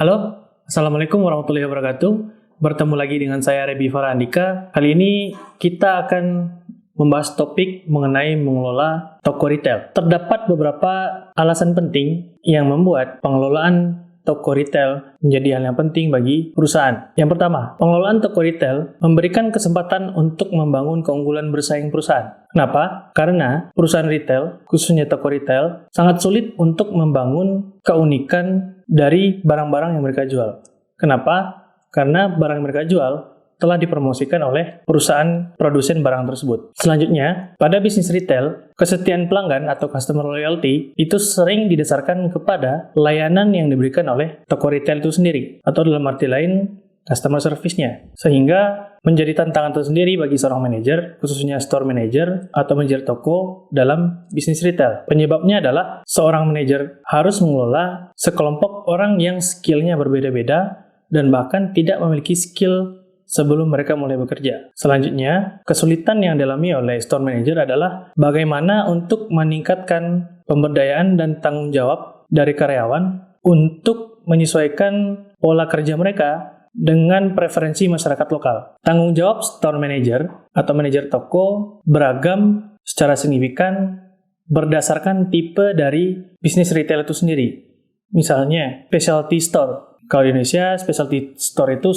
Halo, Assalamualaikum warahmatullahi wabarakatuh. Bertemu lagi dengan saya Rebi Farandika. Kali ini kita akan membahas topik mengenai mengelola toko retail. Terdapat beberapa alasan penting yang membuat pengelolaan toko retail menjadi hal yang penting bagi perusahaan. Yang pertama, pengelolaan toko retail memberikan kesempatan untuk membangun keunggulan bersaing perusahaan. Kenapa? Karena perusahaan retail, khususnya toko retail, sangat sulit untuk membangun keunikan dari barang-barang yang mereka jual. Kenapa? Karena barang yang mereka jual telah dipromosikan oleh perusahaan produsen barang tersebut. Selanjutnya, pada bisnis retail, kesetiaan pelanggan atau customer loyalty itu sering didasarkan kepada layanan yang diberikan oleh toko retail itu sendiri, atau dalam arti lain, customer service-nya. Sehingga menjadi tantangan tersendiri bagi seorang manajer, khususnya store manager atau manajer toko dalam bisnis retail. Penyebabnya adalah seorang manajer harus mengelola sekelompok orang yang skill-nya berbeda-beda dan bahkan tidak memiliki skill sebelum mereka mulai bekerja. Selanjutnya, kesulitan yang dialami oleh store manager adalah bagaimana untuk meningkatkan pemberdayaan dan tanggung jawab dari karyawan untuk menyesuaikan pola kerja mereka dengan preferensi masyarakat lokal. Tanggung jawab store manager atau manajer toko beragam secara signifikan berdasarkan tipe dari bisnis retail itu sendiri. Misalnya, specialty store. Kalau di Indonesia, specialty store itu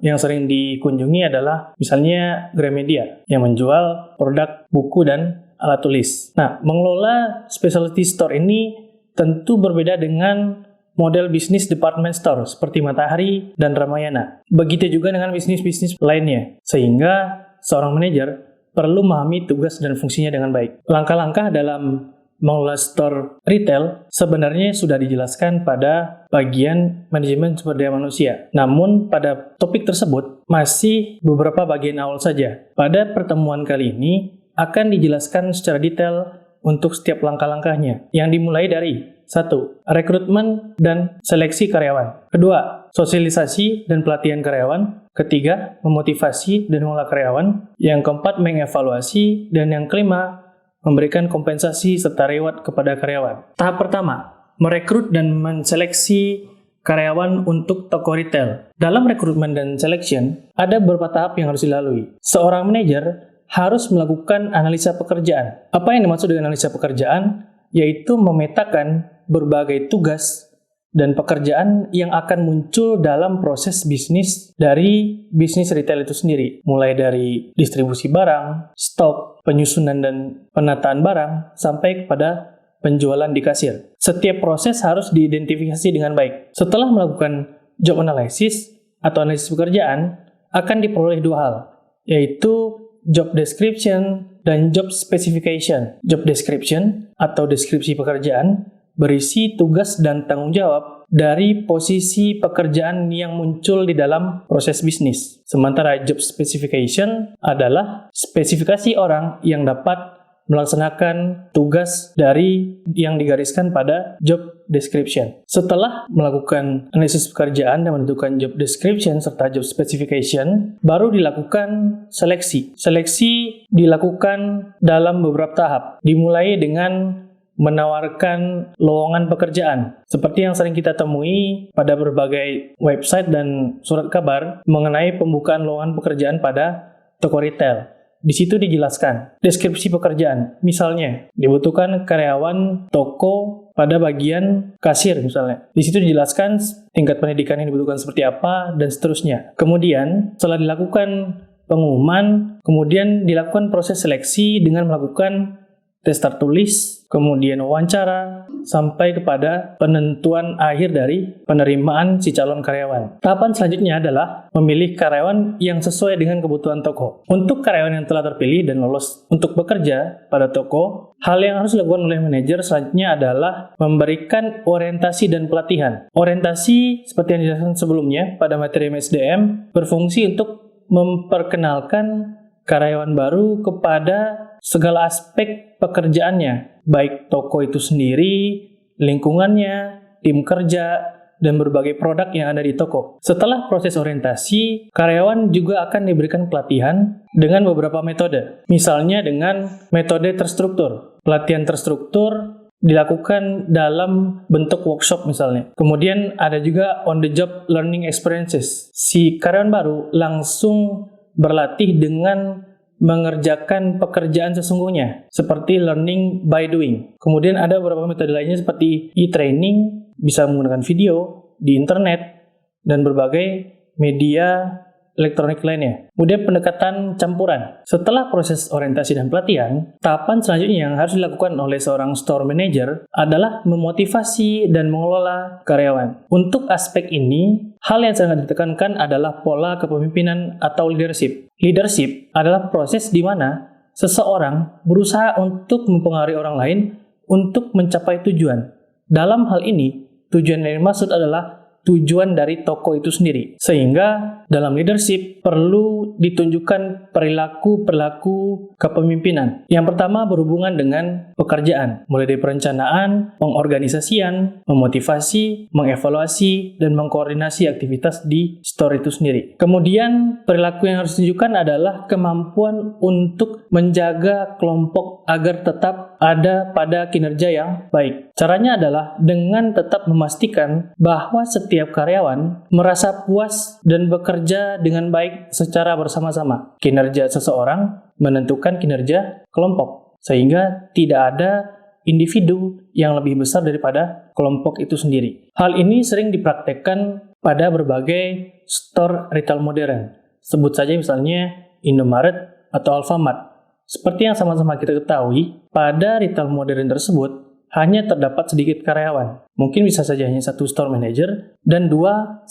yang sering dikunjungi adalah misalnya Gramedia yang menjual produk buku dan alat tulis. Nah, mengelola specialty store ini tentu berbeda dengan model bisnis department store seperti Matahari dan Ramayana. Begitu juga dengan bisnis-bisnis lainnya, sehingga seorang manajer perlu memahami tugas dan fungsinya dengan baik. Langkah-langkah dalam mengelola store retail sebenarnya sudah dijelaskan pada bagian manajemen sumber daya manusia. Namun pada topik tersebut masih beberapa bagian awal saja. Pada pertemuan kali ini akan dijelaskan secara detail untuk setiap langkah-langkahnya, yang dimulai dari 1. Rekrutmen dan seleksi karyawan. 2. Sosialisasi dan pelatihan karyawan. 3. Memotivasi dan mengelola karyawan. Yang 4. Mengevaluasi. Dan yang 5. Memberikan kompensasi serta reward kepada karyawan. Tahap pertama, merekrut dan menseleksi karyawan untuk toko retail. Dalam rekrutmen dan selection, ada beberapa tahap yang harus dilalui. Seorang manajer harus melakukan analisa pekerjaan. Apa yang dimaksud dengan analisa pekerjaan? Yaitu memetakan berbagai tugas dan pekerjaan yang akan muncul dalam proses bisnis dari bisnis retail itu sendiri. Mulai dari distribusi barang, stok, penyusunan dan penataan barang, sampai kepada penjualan di kasir. Setiap proses harus diidentifikasi dengan baik. Setelah melakukan job analysis atau analisis pekerjaan, akan diperoleh dua hal, yaitu job description dan job specification. Job description atau deskripsi pekerjaan berisi tugas dan tanggung jawab dari posisi pekerjaan yang muncul di dalam proses bisnis. Sementara job specification adalah spesifikasi orang yang dapat melaksanakan tugas dari yang digariskan pada job description. Setelah melakukan analisis pekerjaan dan menentukan job description serta job specification, baru dilakukan seleksi. Seleksi dilakukan dalam beberapa tahap, dimulai dengan menawarkan lowongan pekerjaan. Seperti yang sering kita temui pada berbagai website dan surat kabar mengenai pembukaan lowongan pekerjaan pada toko retail. Di situ dijelaskan deskripsi pekerjaan. Misalnya, dibutuhkan karyawan toko pada bagian kasir misalnya. Di situ dijelaskan tingkat pendidikan yang dibutuhkan seperti apa dan seterusnya. Kemudian, setelah dilakukan pengumuman, kemudian dilakukan proses seleksi dengan melakukan tes tertulis, kemudian wawancara, sampai kepada penentuan akhir dari penerimaan si calon karyawan. Tahapan selanjutnya adalah memilih karyawan yang sesuai dengan kebutuhan toko. Untuk karyawan yang telah terpilih dan lolos untuk bekerja pada toko, hal yang harus dilakukan oleh manajer selanjutnya adalah memberikan orientasi dan pelatihan. Orientasi, seperti yang dijelaskan sebelumnya pada materi MSDM, berfungsi untuk memperkenalkan karyawan baru kepada segala aspek pekerjaannya, baik toko itu sendiri, lingkungannya, tim kerja, dan berbagai produk yang ada di toko. Setelah proses orientasi, karyawan juga akan diberikan pelatihan dengan beberapa metode. Misalnya dengan metode terstruktur. Pelatihan terstruktur dilakukan dalam bentuk workshop misalnya. Kemudian ada juga on the job learning experiences. Si karyawan baru langsung berlatih dengan mengerjakan pekerjaan sesungguhnya, seperti learning by doing. Kemudian ada beberapa metode lainnya seperti e-training, bisa menggunakan video di internet, dan berbagai media elektronik lainnya. Kemudian pendekatan campuran. Setelah proses orientasi dan pelatihan, tahapan selanjutnya yang harus dilakukan oleh seorang store manager adalah memotivasi dan mengelola karyawan. Untuk aspek ini, hal yang sangat ditekankan adalah pola kepemimpinan atau leadership. Leadership adalah proses di mana seseorang berusaha untuk mempengaruhi orang lain untuk mencapai tujuan. Dalam hal ini, tujuan yang dimaksud adalah tujuan dari toko itu sendiri. Sehingga dalam leadership perlu ditunjukkan perilaku-perilaku kepemimpinan. Yang pertama berhubungan dengan pekerjaan, mulai dari perencanaan, pengorganisasian, memotivasi, mengevaluasi, dan mengkoordinasi aktivitas di store itu sendiri. Kemudian perilaku yang harus ditunjukkan adalah kemampuan untuk menjaga kelompok agar tetap ada pada kinerja yang baik. Caranya adalah dengan tetap memastikan bahwa setiap karyawan merasa puas dan bekerja dengan baik secara bersama-sama. Kinerja seseorang menentukan kinerja kelompok, sehingga tidak ada individu yang lebih besar daripada kelompok itu sendiri. Hal ini sering dipraktekkan pada berbagai store retail modern. Sebut saja misalnya Indomaret atau Alfamart. Seperti yang sama-sama kita ketahui, pada retail modern tersebut hanya terdapat sedikit karyawan. Mungkin bisa saja hanya satu store manager dan 2-3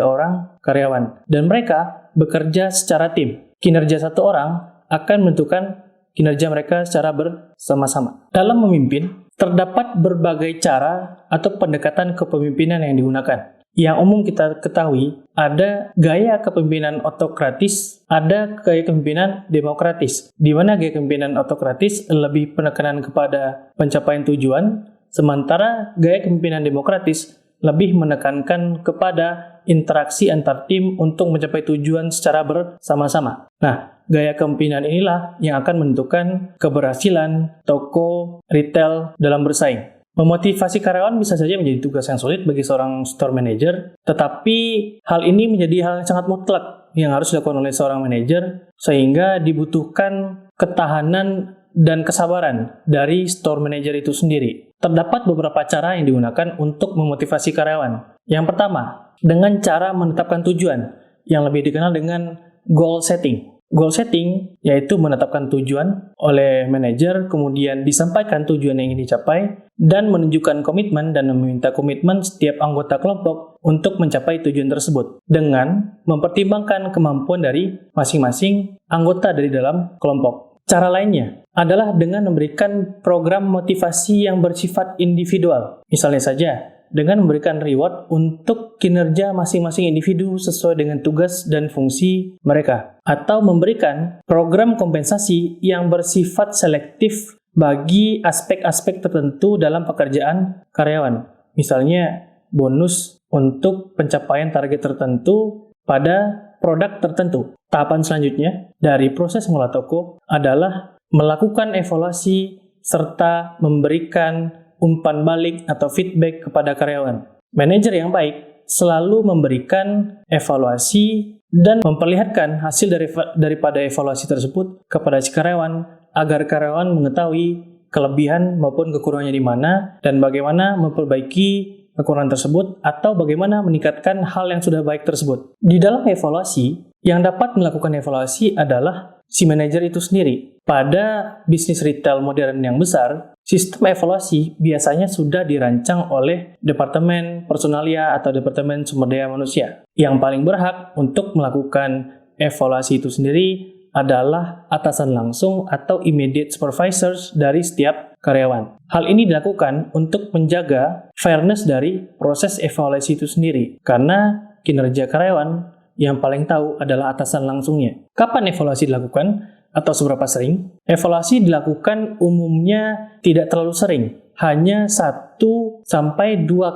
orang karyawan. Dan mereka bekerja secara tim. Kinerja satu orang akan menentukan kinerja mereka secara bersama-sama. Dalam memimpin, terdapat berbagai cara atau pendekatan kepemimpinan yang digunakan. Yang umum kita ketahui, ada gaya kepemimpinan otokratis, ada gaya kepemimpinan demokratis. Di mana gaya kepemimpinan otokratis lebih penekanan kepada pencapaian tujuan, sementara gaya kepemimpinan demokratis lebih menekankan kepada interaksi antar tim untuk mencapai tujuan secara bersama-sama. Nah, gaya kepemimpinan inilah yang akan menentukan keberhasilan toko retail dalam bersaing. Memotivasi karyawan bisa saja menjadi tugas yang sulit bagi seorang store manager, tetapi hal ini menjadi hal yang sangat mutlak yang harus dilakukan oleh seorang manajer, sehingga dibutuhkan ketahanan dan kesabaran dari store manager itu sendiri. Terdapat beberapa cara yang digunakan untuk memotivasi karyawan. Yang pertama, dengan cara menetapkan tujuan, yang lebih dikenal dengan goal setting. Goal setting yaitu menetapkan tujuan oleh manajer, kemudian disampaikan tujuan yang ingin dicapai, dan menunjukkan komitmen dan meminta komitmen setiap anggota kelompok untuk mencapai tujuan tersebut dengan mempertimbangkan kemampuan dari masing-masing anggota dari dalam kelompok. Cara lainnya adalah dengan memberikan program motivasi yang bersifat individual. Misalnya saja, dengan memberikan reward untuk kinerja masing-masing individu sesuai dengan tugas dan fungsi mereka. Atau memberikan program kompensasi yang bersifat selektif bagi aspek-aspek tertentu dalam pekerjaan karyawan. Misalnya, bonus untuk pencapaian target tertentu pada produk tertentu. Tahapan selanjutnya dari proses mengelola toko adalah melakukan evaluasi serta memberikan umpan balik atau feedback kepada karyawan. Manajer yang baik selalu memberikan evaluasi dan memperlihatkan hasil daripada evaluasi tersebut kepada si karyawan agar karyawan mengetahui kelebihan maupun kekurangannya di mana dan bagaimana memperbaiki kekurangan tersebut atau bagaimana meningkatkan hal yang sudah baik tersebut. Di dalam evaluasi, yang dapat melakukan evaluasi adalah si manajer itu sendiri. Pada bisnis retail modern yang besar, sistem evaluasi biasanya sudah dirancang oleh Departemen Personalia atau Departemen Sumber Daya Manusia. Yang paling berhak untuk melakukan evaluasi itu sendiri adalah atasan langsung atau immediate supervisors dari setiap karyawan. Hal ini dilakukan untuk menjaga fairness dari proses evaluasi itu sendiri, karena kinerja karyawan yang paling tahu adalah atasan langsungnya. Kapan evaluasi dilakukan? Atau seberapa sering? Evaluasi dilakukan umumnya tidak terlalu sering, hanya 1-2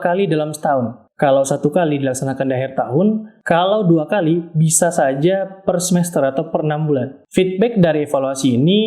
kali dalam setahun. Kalau 1 kali dilaksanakan di akhir tahun, kalau 2 kali bisa saja per semester atau per 6 bulan. Feedback dari evaluasi ini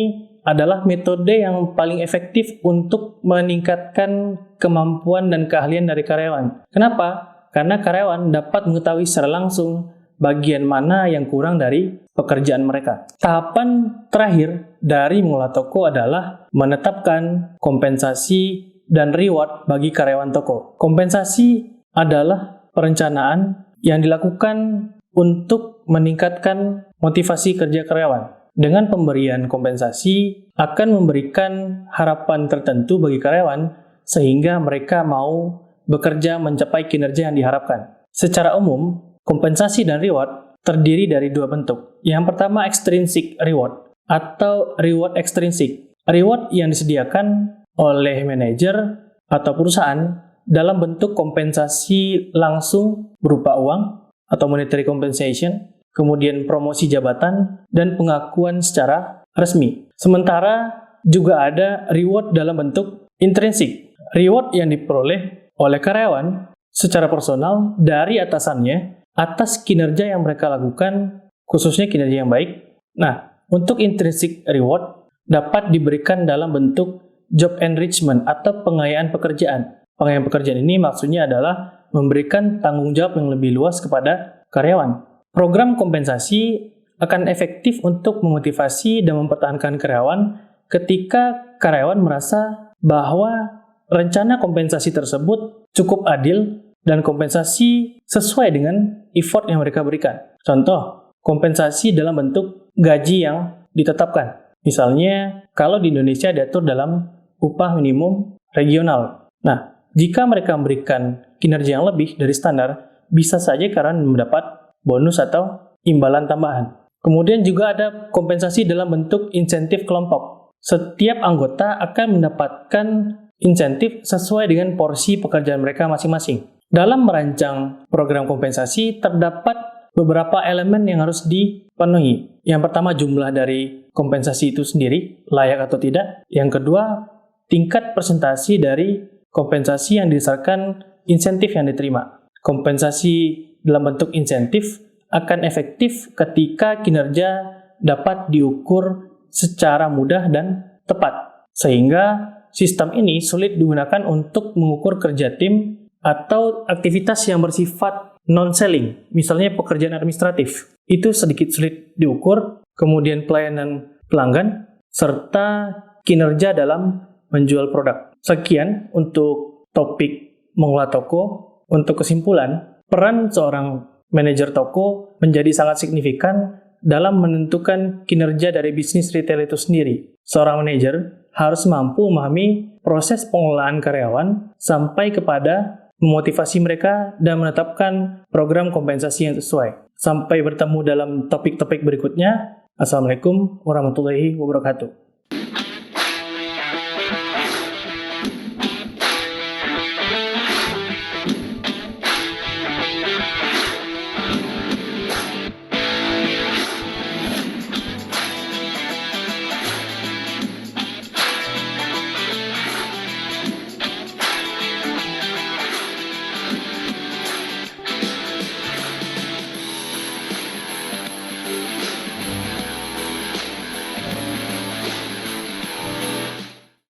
adalah metode yang paling efektif untuk meningkatkan kemampuan dan keahlian dari karyawan. Kenapa? Karena karyawan dapat mengetahui secara langsung bagian mana yang kurang dari pekerjaan mereka. Tahapan terakhir dari mengelola toko adalah menetapkan kompensasi dan reward bagi karyawan toko. Kompensasi adalah perencanaan yang dilakukan untuk meningkatkan motivasi kerja karyawan. Dengan pemberian kompensasi akan memberikan harapan tertentu bagi karyawan sehingga mereka mau bekerja mencapai kinerja yang diharapkan. Secara umum, kompensasi dan reward terdiri dari dua bentuk. Yang pertama, extrinsic reward atau reward extrinsic. Reward yang disediakan oleh manajer atau perusahaan dalam bentuk kompensasi langsung berupa uang atau monetary compensation, kemudian promosi jabatan, dan pengakuan secara resmi. Sementara juga ada reward dalam bentuk intrinsic. Reward yang diperoleh oleh karyawan secara personal dari atasannya atas kinerja yang mereka lakukan, khususnya kinerja yang baik. Nah, untuk intrinsic reward dapat diberikan dalam bentuk job enrichment atau pengayaan pekerjaan. Pengayaan pekerjaan ini maksudnya adalah memberikan tanggung jawab yang lebih luas kepada karyawan. Program kompensasi akan efektif untuk memotivasi dan mempertahankan karyawan ketika karyawan merasa bahwa rencana kompensasi tersebut cukup adil dan kompensasi sesuai dengan effort yang mereka berikan. Contoh, kompensasi dalam bentuk gaji yang ditetapkan. Misalnya, kalau di Indonesia diatur dalam upah minimum regional. Nah, jika mereka memberikan kinerja yang lebih dari standar, bisa saja karyawan mendapat bonus atau imbalan tambahan. Kemudian juga ada kompensasi dalam bentuk insentif kelompok. Setiap anggota akan mendapatkan insentif sesuai dengan porsi pekerjaan mereka masing-masing. Dalam merancang program kompensasi, terdapat beberapa elemen yang harus dipenuhi. Yang pertama, jumlah dari kompensasi itu sendiri, layak atau tidak. Yang kedua, tingkat presentasi dari kompensasi yang didasarkan insentif yang diterima. Kompensasi dalam bentuk insentif akan efektif ketika kinerja dapat diukur secara mudah dan tepat. Sehingga sistem ini sulit digunakan untuk mengukur kerja tim atau aktivitas yang bersifat non-selling, misalnya pekerjaan administratif. Itu sedikit sulit diukur, kemudian pelayanan pelanggan, serta kinerja dalam menjual produk. Sekian untuk topik mengelola toko. Untuk kesimpulan, peran seorang manajer toko menjadi sangat signifikan dalam menentukan kinerja dari bisnis retail itu sendiri. Seorang manajer harus mampu memahami proses pengelolaan karyawan sampai kepada memotivasi mereka dan menetapkan program kompensasi yang sesuai. Sampai bertemu dalam topik-topik berikutnya. Assalamualaikum warahmatullahi wabarakatuh.